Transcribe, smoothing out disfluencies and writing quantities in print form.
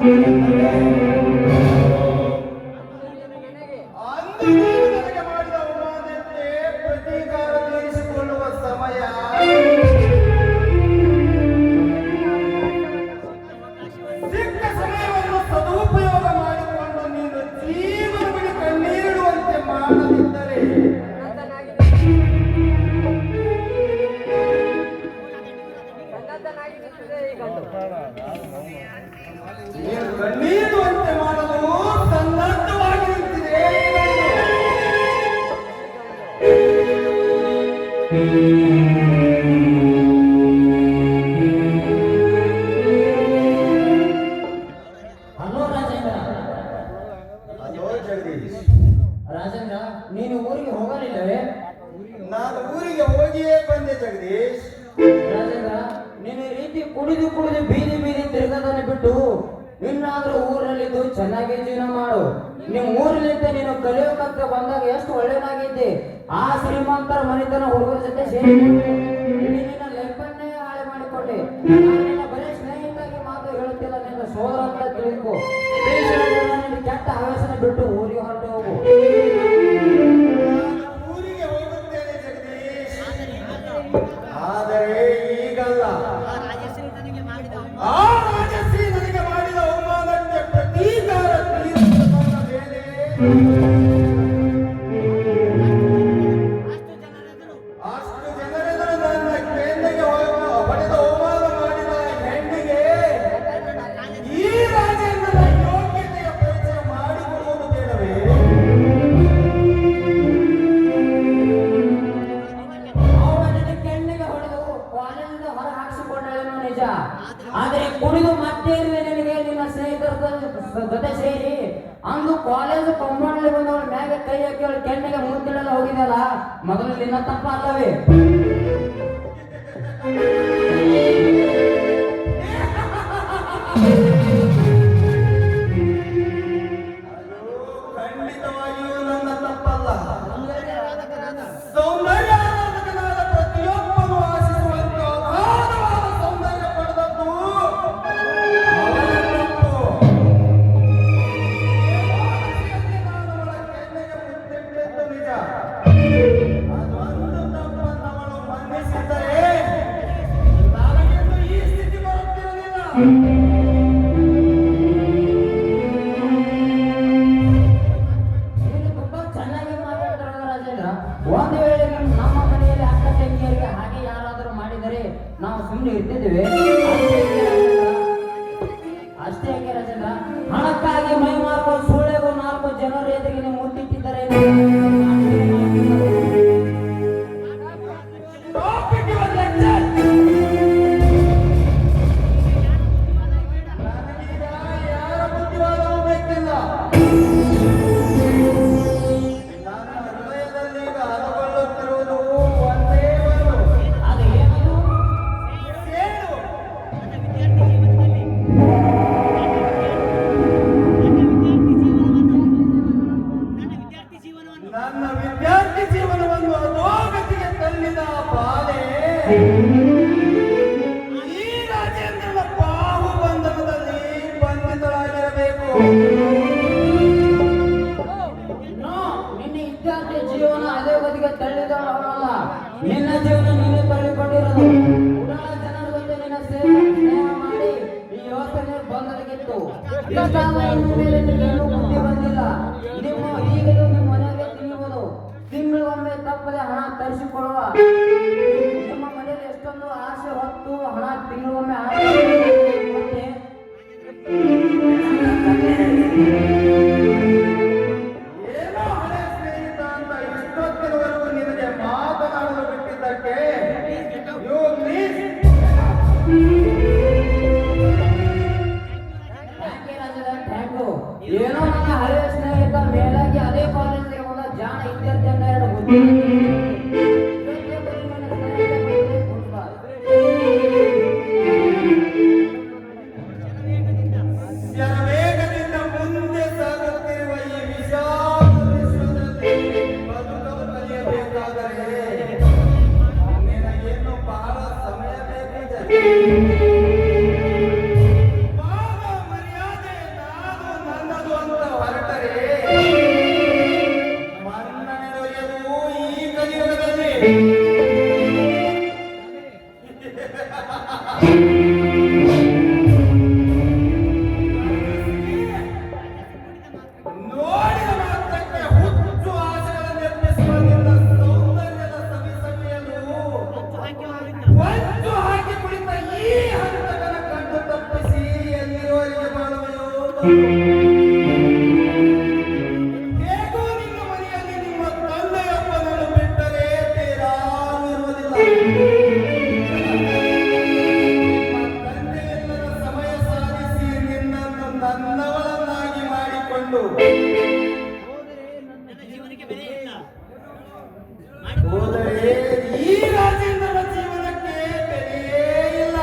ನನಗೆ ಮಾಡಿದ ಅವಮಾನಕ್ಕೆ ಪ್ರತೀಕಾರ ತೀರಿಸಿಕೊಳ್ಳುವ ಸಮಯ. ಸಿಕ್ಕ ಸಮಯವನ್ನು ಸದುಪಯೋಗ ಮಾಡಿಕೊಂಡು ನೀನು ಜೀವನ ಬಿಡಿ ಕಣ್ಣೀರಿಡುವಂತೆ ಮಾಡದಿದ್ದರೆ ನೀನು ಕಣ್ಣೀರುವಂತೆ ಮಾಡಲು ಸನ್ನದ್ಧವಾಗಿ ನಿಂತಿದೆ. ಹಲೋ ರಾಜೇಂದ್ರ. ಅಯ್ಯೋ ಜಗದೀಶ್, ರಾಜೇಂದ್ರ, ನೀನು ಊರಿಗೆ ಹೋಗಲಿಲ್ಲವೇ? ನಾನು ಊರಿಗೆ ಹೋಗಿಯೇ ಬಂದೆ ಜಗದೀಶ್. ರಾಜೇಂದ್ರ, ನೀನು ಈ ರೀತಿ ಕುಡಿದು ಕುಡಿದು ಬೀದಿ ಬೀದಿ ತಿರುಗದನ್ನು ಬಿಟ್ಟು ಇನ್ನಾದ್ರೂ ಊರಲ್ಲಿದ್ದು ಚೆನ್ನಾಗಿ ಜೀವನ ಮಾಡು. ನಿಮ್ ಊರಿನಿಂದ ನೀನು ಕಲಿಯೋಕಂತ ಬಂದಾಗ ಎಷ್ಟು ಒಳ್ಳೆಯನಾಗಿದ್ದೆ. ಆ ಶ್ರೀಮಂತರ ಮನೆತನ ಹುಡುಗರ ಜೊತೆ ಸೇರಿ ನಿನ್ನ ಲೈಫನ್ನೇ ಹಾಳೆ ಮಾಡಿಕೊಂಡೆ. ನಿನ್ನ ಬರೀ ಸ್ನೇಹಿತಾಗಿ ಮಾತು ಹೇಳುತ್ತಿಲ್ಲ, ನಿನ್ನ ಸೋದರ ಅಂತ ತಿಳ್ಕೊ. ನಿನ್ನ ಕೆಟ್ಟ ಹವ್ಯಾಸನ ಬಿಟ್ಟು ಊರಿಗೆ ಹೊರಟು ಹೋಗು. ಊರಿಗೆ ಹೋಗುತ್ತೇನೆ ಜಗದೀಶ್, ಆದರೆ ಈಗಲ್ಲ. ಆ ರಾಜಶ್ರೀ ನನಗೆ ಮಾಡಿದ ಅವಮಾನಕ್ಕೆ ಪ್ರತೀಕಾರ ತೀರಿಸಿಕೊಂಡ ಮೇಲೆ ಅಷ್ಟು ಜನರೆದುರು ನನ್ನ ಕೆನ್ನೆಗೆ ಹೊಡೆದ ಅವಮಾನ ಮಾಡಿದ ಹೆಣ್ಣಿಗೆ ಈ ರಾಜೇಂದ್ರನ ಯೋಗ್ಯತೆಯ ಪರಿಚಯ ಮಾಡಿಕೊಡುವುದು ಬೇಡವೇ? ಅವನನ್ನು ಕೆನ್ನೆಗೆ ಹೊಡೆದು ಕಾಲೇಜಿಂದ ಹೊರ ಹಾಕಿಸಿಕೊಂಡಳೇನೋ ನಿಜ. ಆದರೆ ಕುಡಿದು ಮತ್ತೆ ನಿನಗೆ ನಿನ್ನ ಸ್ನೇಹಿತರ ಜೊತೆ ಸೇರಿ ಅಂದು ಕಾಲೇಜ್ ಕಾಂಪೌಂಡ್ ಬಂದವಳ ಮ್ಯಾಗೆ ಕೈ ಹಾಕಿ ಅವಳ ಕೆನ್ನೆಗೆ ಮುತ್ತಿಡಲು ಹೋಗಿದಲ್ಲ, ಮೊದಲು ನಿನ್ನ ತಪ್ಪ ಅಲ್ಲವೇ? ಖಂಡಿತವಾಗಿಯೂ ನನ್ನ ತಪ್ಪಲ್ಲ. ಸೌಂದರ್ಯಾರಾಧಕನಾದ ಪ್ರತಿಯೊಬ್ಬನು ಆಶಿಸುವಂತೆ ಅಗಾಧವಾದ ಸೌಂದರ್ಯ ಪಡೆದದ್ದು ಅವನ ತಪ್ಪು. ನಾನು ಅವಳ ಕೆನ್ನೆಗೆ ಮುತ್ತಿಟ್ಟದ್ದು ನಿಜ. ಅದೊಂದು ತಪ್ಪನ್ನು ಅವಳು ಮನ್ನಿಸಿದ್ದರೆ ನನಗೆಂದು ಈ ಸ್ಥಿತಿ ಬರುತ್ತಿರಲಿಲ್ಲ. ನೀನು ತುಂಬಾ ಚೆನ್ನಾಗಿ ಮಾತಾಡ್ತಾರಲ್ಲ ರಾಜೇಂದ್ರ. ಒಂದು ವೇಳೆ ನಮ್ಮ ಮನೆಯಲ್ಲಿ ಅಕ್ಕ ತಂಗಿಯರಿಗೆ ಹಾಗೆ ಯಾರಾದರೂ ಮಾಡಿದರೆ ನಾವು ಸುಮ್ಮನೆ ಇರ್ತಿದ್ದೇವೆ? ಅಷ್ಟೇ ಯಾಕೆ ರಾಜೇಂದ್ರ? ಹಣಕ್ಕಾಗಿ ಮೈ ಮಾರ್ಕೊಂಡು ಸುಳ್ಳೆಗೂ 4 ಜನರ ಎದುರಿಗೆ ಮುತ್ತಿಟ್ಟಿದ್ದಾರೆ. ಟಾಪಿಕ್ ಇವತ್ತು ಲೆಕ್ಚರ್. ನನಗೀಗ ಯಾರ ಬುದ್ಧಿವಾದವೂ ಬೇಕಿಲ್ಲ. ನನ್ನ ಹೃದಯದಲ್ಲಿ ಈಗ ಹದಗೊಳ್ಳುತ್ತಿರುವುದು ಒಂದೇ ಒಂದು ಅದು ಏನದು? ಸೇಡು. ನನ್ನ ವಿದ್ಯಾರ್ಥಿ ಜೀವನವನ್ನು ಅಧೋಗತಿಗೆ ತಳ್ಳಿದ ಬಾಧೆ ಈ ರಾಜೇಂದ್ರನ ಬಾಹು ಬಂಧನದಲ್ಲಿ ಬಂಧಿತಳಾಗಿರಬೇಕು. ನೋ, ನಿನ್ನ ವಿದ್ಯಾರ್ಥಿ ಜೀವನ ಅದೇ ಬದಿಗೆ ತಳ್ಳಿದವನಲ್ಲ. ನಿನ್ನ ಜೀವನ ನೀನೇ ತಳ್ಳಿಕೊಂಡಿರೋದು. ಉಡಾಳ ಜನರ ಜೊತೆ ನಿನ್ನ ಸ್ನೇಹ ಮಾಡಿ ಈ ಯೋಚನೆ ಬಂದೊದಗಿತ್ತು. ಇಷ್ಟಾದ ಇನ್ನು ಮೇಲೆ ನಿನಗೇನು ಬುದ್ಧಿ ಬಂದಿಲ್ಲ. ನಿಮ್ಮ ಈಗಲೂ ನಿಮ್ಮ ಮನೆಗೆ ತಿನ್ನುವುದು, ತಿಂಗಳಿಗೊಮ್ಮೆ ತಪ್ಪದೆ ಹಣ ತರಿಸಿಕೊಳ್ಳುವ. ನಿಮ್ಮ ಮನೆಯಲ್ಲಿ ಎಷ್ಟೊಂದು ಆಸೆ ಹೊತ್ತು ಹಣ ತಿಂಗಳಿಗೊಮ್ಮೆ ಮತ್ತೆ ಏನೋ ಹಳೆ ಸ್ನೇಹಿತ ಅಂತ ಇಷ್ಟೊತ್ತಿನವರೆಗೂ ನಿನಗೆ ಮಾತನಾಡಲು ಬಿಟ್ಟಿದ್ದಕ್ಕೆ you please. ಯಾಕೆ ರಾಜದ ಥ್ಯಾಂಕ್ ಯು. ಏನೋ ನನ್ನ ಹಳೆಯ ಸ್ನೇಹಿತ ಮೇಲಾಗಿ ಅದೇ ಕಾಲೇಜಿಗೆ ಬಂದ ಜಾಣ ವಿದ್ಯಾರ್ಥಿ ಅಂತ 2 ಬುದ್ಧಿ ಹೇಗೋ ನಿನ್ನ ಮನೆಯಲ್ಲಿ ನಿಮ್ಮ ತಂದೆಯೊಬ್ಬನನ್ನು ಬಿಟ್ಟರೆ ಬೇರಾರೂ ಇರುವುದಿಲ್ಲ. ನಿಮ್ಮ ತಂದೆಯೆಲ್ಲರ ಸಮಯ ಸಾಧಿಸಿ ನಿನ್ನನ್ನು ನನ್ನವಳನ್ನಾಗಿ ಮಾಡಿಕೊಂಡು ಹೋದರೆ ಈ ರಾಜೇಂದ್ರನ ಜೀವನಕ್ಕೆ ಬೆಲೆಯೇ ಇಲ್ಲ.